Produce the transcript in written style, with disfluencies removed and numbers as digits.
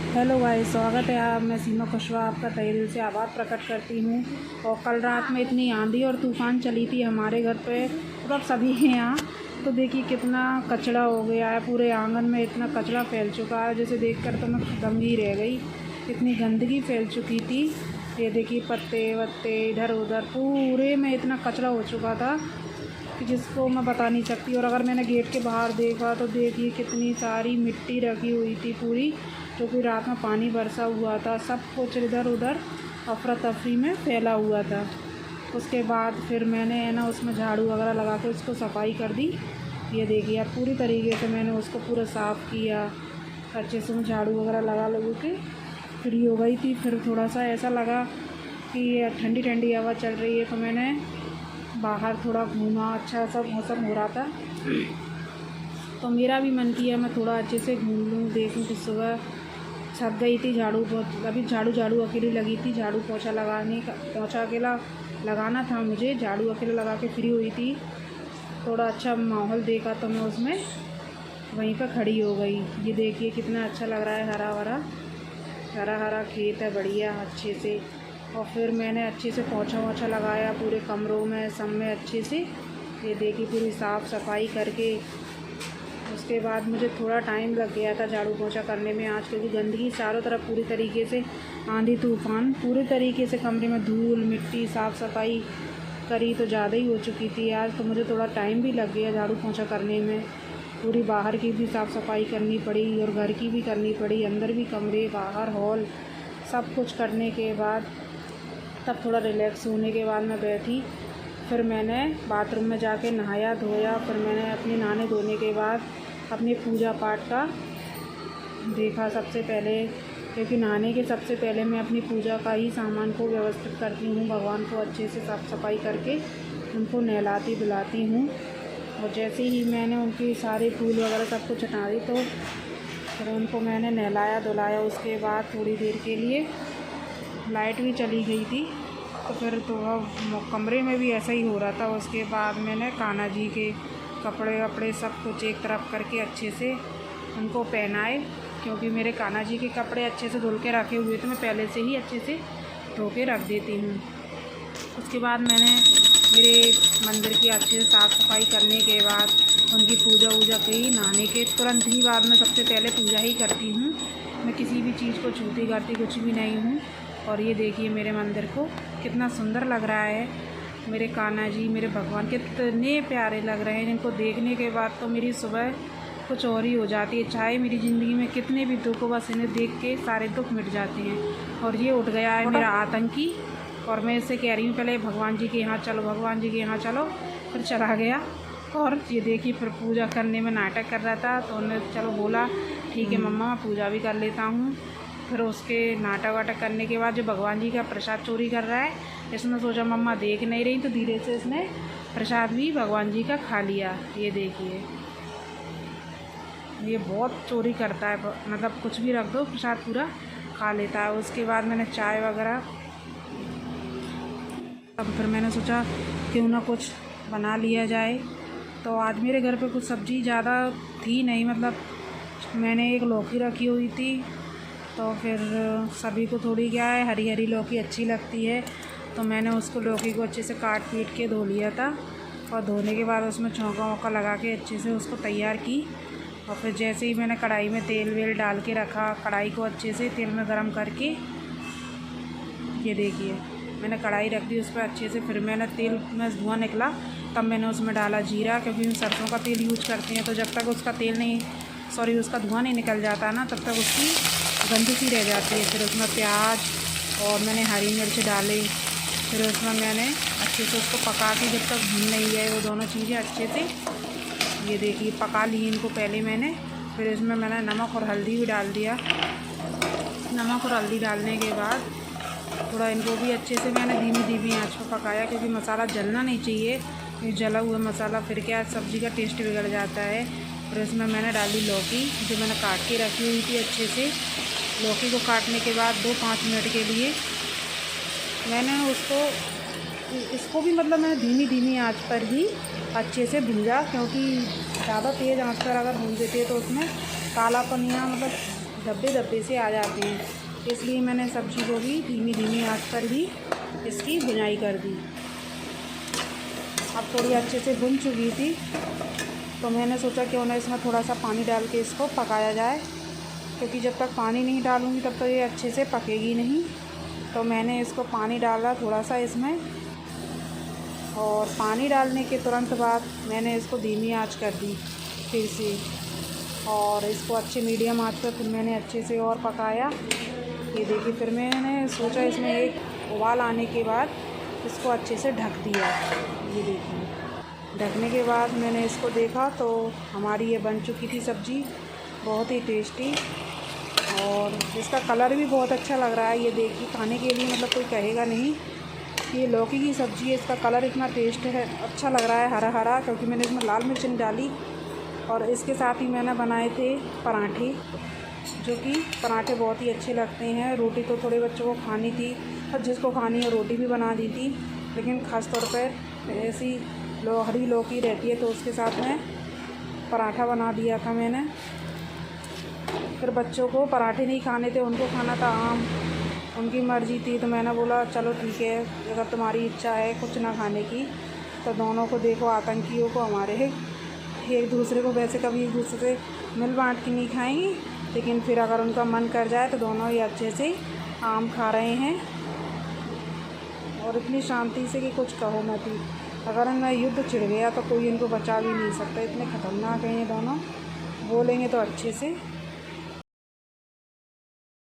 Hello guys, स्वागत है। आप मैं सीमा कुशवाहा आपका तहे दिल से आभार प्रकट करती हूँ। और कल रात में इतनी आंधी और तूफ़ान चली थी हमारे घर पे, मतलब सभी के यहाँ। तो देखिए कितना कचरा हो गया है, पूरे आंगन में इतना कचरा फैल चुका है, जैसे देखकर तो मैं दंग ही रह गई। इतनी गंदगी फैल चुकी थी। ये देखिए पत्ते वत्ते इधर उधर पूरे में इतना कचरा हो चुका था कि जिसको मैं बता नहीं सकती। और अगर मैंने गेट के बाहर देखा तो देखिए कितनी सारी मिट्टी रखी हुई थी पूरी, क्योंकि रात में पानी बरसा हुआ था। सब कुछ इधर उधर अफरा तफरी में फैला हुआ था। उसके बाद फिर मैंने है ना उसमें झाड़ू वगैरह लगा के उसको सफाई कर दी। ये देखिए अब पूरी तरीके से मैंने उसको पूरा साफ़ किया अच्छे से। मैं झाड़ू वगैरह लगा लगा के फ्री हो गई थी। फिर थोड़ा सा ऐसा लगा कि ठंडी ठंडी हवा चल रही है, तो मैंने बाहर थोड़ा घूमा। अच्छा सा मौसम हो रहा था तो मेरा भी मन किया मैं थोड़ा अच्छे से घूम लूँ, देखूँ। कि सुबह छप गई थी झाड़ू, बहुत अभी झाड़ू अकेली लगी थी। झाड़ू पोछा पोछा अकेला लगाना था मुझे। झाड़ू अकेला लगा के फ्री हुई थी। थोड़ा अच्छा माहौल देखा तो मैं उसमें वहीं पर खड़ी हो गई। ये देखिए कितना अच्छा लग रहा है, हरा भरा हरा हरा खेत है, बढ़िया अच्छे से। और फिर मैंने अच्छे से पोछा वोछा लगाया पूरे कमरों में सब में अच्छे से। ये देखिए पूरी साफ़ सफाई करके उसके बाद मुझे थोड़ा टाइम लग गया था झाड़ू पोछा करने में आज, क्योंकि गंदगी चारों तरफ पूरी तरीके से, आंधी तूफ़ान पूरी तरीके से कमरे में धूल मिट्टी साफ़ सफाई करी तो ज़्यादा ही हो चुकी थी आज। तो मुझे थोड़ा टाइम भी लग गया झाड़ू पोछा करने में। पूरी बाहर की भी साफ़ सफाई करनी पड़ी और घर की भी करनी पड़ी, अंदर भी कमरे बाहर हॉल सब कुछ करने के बाद तब थोड़ा रिलैक्स होने के बाद मैं बैठी। फिर मैंने बाथरूम में जाके नहाया धोया। फिर मैंने अपने नहाने धोने के बाद अपने पूजा पाठ का देखा सबसे पहले, क्योंकि नहाने के सबसे पहले मैं अपनी पूजा का ही सामान को व्यवस्थित करती हूँ। भगवान को अच्छे से साफ़ सफाई करके उनको नहलाती धुलाती हूँ। और जैसे ही मैंने उनकी सारे फूल वगैरह सब कुछ हटा दी तो फिर उनको मैंने नहलाया धुलाया। उसके बाद थोड़ी देर के लिए लाइट भी चली गई थी, तो फिर तो कमरे में भी ऐसा ही हो रहा था। उसके बाद मैंने कान्हा जी के कपड़े वपड़े सब कुछ एक तरफ करके अच्छे से उनको पहनाए, क्योंकि मेरे कान्हा जी के कपड़े अच्छे से धुल के रखे हुए थे। मैं पहले से ही अच्छे से धो के रख देती हूँ। उसके बाद मैंने मेरे मंदिर की अच्छे से साफ़ सफाई करने के बाद उनकी पूजा वूजा की। नहाने के तुरंत ही बाद में सबसे पहले पूजा ही करती हूँ। मैं किसी भी चीज़ को छूती करती कुछ भी नहीं हूँ। और ये देखिए मेरे मंदिर को कितना सुंदर लग रहा है। मेरे कान्हा जी मेरे भगवान कितने प्यारे लग रहे हैं, जिनको देखने के बाद तो मेरी सुबह कुछ और ही हो जाती है। चाहे मेरी ज़िंदगी में कितने भी दुख हो, बस इन्हें देख के सारे दुख मिट जाते हैं। और ये उठ गया है मेरा आतंकी, और मैं इससे कह रही हूँ पहले भगवान जी के यहाँ चलो, भगवान जी के यहाँ चलो। फिर चला गया। और ये देखिए फिर पूजा करने में नाटक कर रहा था, तो उन्होंने चलो बोला ठीक है मम्मा मैं पूजा भी कर लेता हूँ। फिर उसके नाटक वाटक करने के बाद जो भगवान जी का प्रसाद चोरी कर रहा है, इसने सोचा मम्मा देख नहीं रही, तो धीरे से इसने प्रसाद भी भगवान जी का खा लिया। ये देखिए ये बहुत चोरी करता है, मतलब कुछ भी रख दो प्रसाद पूरा खा लेता है। उसके बाद मैंने चाय वगैरह, तब फिर मैंने सोचा क्यों ना कुछ बना लिया जाए। तो आज मेरे घर पे कुछ सब्ज़ी ज़्यादा थी नहीं, मतलब मैंने एक लौकी रखी हुई थी, तो फिर सभी को थोड़ी क्या है हरी हरी लौकी अच्छी लगती है, तो मैंने उसको लौकी को अच्छे से काट पीट के धो लिया था। और धोने के बाद उसमें छौंका वौंका लगा के अच्छे से उसको तैयार की। और फिर जैसे ही मैंने कढ़ाई में तेल वेल डाल के रखा, कढ़ाई को अच्छे से तेल में गरम करके, ये देखिए मैंने कढ़ाई रख दी उस पर अच्छे से। फिर मैंने तेल में धुआं निकला तब मैंने उसमें डाला जीरा, क्योंकि हम सरसों का तेल यूज करते हैं, तो जब तक उसका तेल नहीं उसका धुआं नहीं निकल जाता ना, तब तक उसकी गंध सी रह जाती है। फिर उसमें प्याज और मैंने हरी मिर्च डाले। फिर उसमें मैंने अच्छे से उसको पका के जब तक भून नहीं गए वो दोनों चीज़ें अच्छे से, ये देखिए पका ली इनको पहले मैंने। फिर इसमें मैंने नमक और हल्दी भी डाल दिया। नमक और हल्दी डालने के बाद थोड़ा इनको भी अच्छे से मैंने धीमी धीमी आंच पर पकाया, क्योंकि मसाला जलना नहीं चाहिए। ये जला हुआ मसाला फिर क्या सब्ज़ी का टेस्ट बिगड़ जाता है। फिर इसमें मैंने डाली लौकी जो मैंने काट के रखी हुई थी अच्छे से। लौकी को काटने के बाद 2-5 मिनट के लिए मैंने इसको भी मतलब मैंने धीमी धीमी आंच पर ही अच्छे से भूंजा, क्योंकि ज़्यादा तेज़ आंच पर अगर भून देते तो उसमें कालापन या मतलब धब्बे धब्बे से आ जाते हैं। इसलिए मैंने सब्ज़ी को भी धीमी धीमी आंच पर ही इसकी भुनाई कर दी। अब थोड़ी अच्छे से भुन चुकी थी तो मैंने सोचा क्यों ना इसमें थोड़ा सा पानी डाल के इसको पकाया जाए, क्योंकि जब तक पानी नहीं डालूँगी तब तक ये अच्छे से पकेगी नहीं। तो मैंने इसको पानी डाला थोड़ा सा इसमें, और पानी डालने के तुरंत बाद मैंने इसको धीमी आंच कर दी फिर से, और इसको अच्छे मीडियम आंच पर फिर मैंने अच्छे से और पकाया। ये देखिए, फिर मैंने सोचा इसमें एक उबाल आने के बाद इसको अच्छे से ढक दिया। ये देखिए, ढकने के बाद मैंने इसको देखा तो हमारी ये बन चुकी थी सब्ज़ी, बहुत ही टेस्टी, और इसका कलर भी बहुत अच्छा लग रहा है। ये देखिए, खाने के लिए मतलब कोई कहेगा नहीं ये लौकी की सब्ज़ी है। इसका कलर इतना टेस्ट है, अच्छा लग रहा है, हरा हरा, क्योंकि मैंने इसमें लाल मिर्च नहीं डाली। और इसके साथ ही मैंने बनाए थे पराठे, जो कि पराठे बहुत ही अच्छे लगते हैं। रोटी तो थोड़े बच्चों को खानी थी, और जिसको खानी है रोटी भी बना दी थी, लेकिन ख़ास तौर पर ऐसी हरी लौकी रहती है तो उसके साथ में पराठा बना दिया था मैंने। फिर बच्चों को पराठे नहीं खाने थे, उनको खाना था आम, उनकी मर्ज़ी थी, तो मैंने बोला चलो ठीक है, अगर तुम्हारी इच्छा है कुछ ना खाने की तो दोनों को देखो, आतंकियों को हमारे एक दूसरे को वैसे कभी एक दूसरे से मिल बाँट के नहीं खाएंगे, लेकिन फिर अगर उनका मन कर जाए तो दोनों ही अच्छे से आम खा रहे हैं, और इतनी शांति से कि कुछ कहो मत ही। अगर इनमें युद्ध छिड़ गया तो कोई इनको बचा भी नहीं सकता, इतने ख़तरनाक हैं ये दोनों, बोलेंगे तो अच्छे से।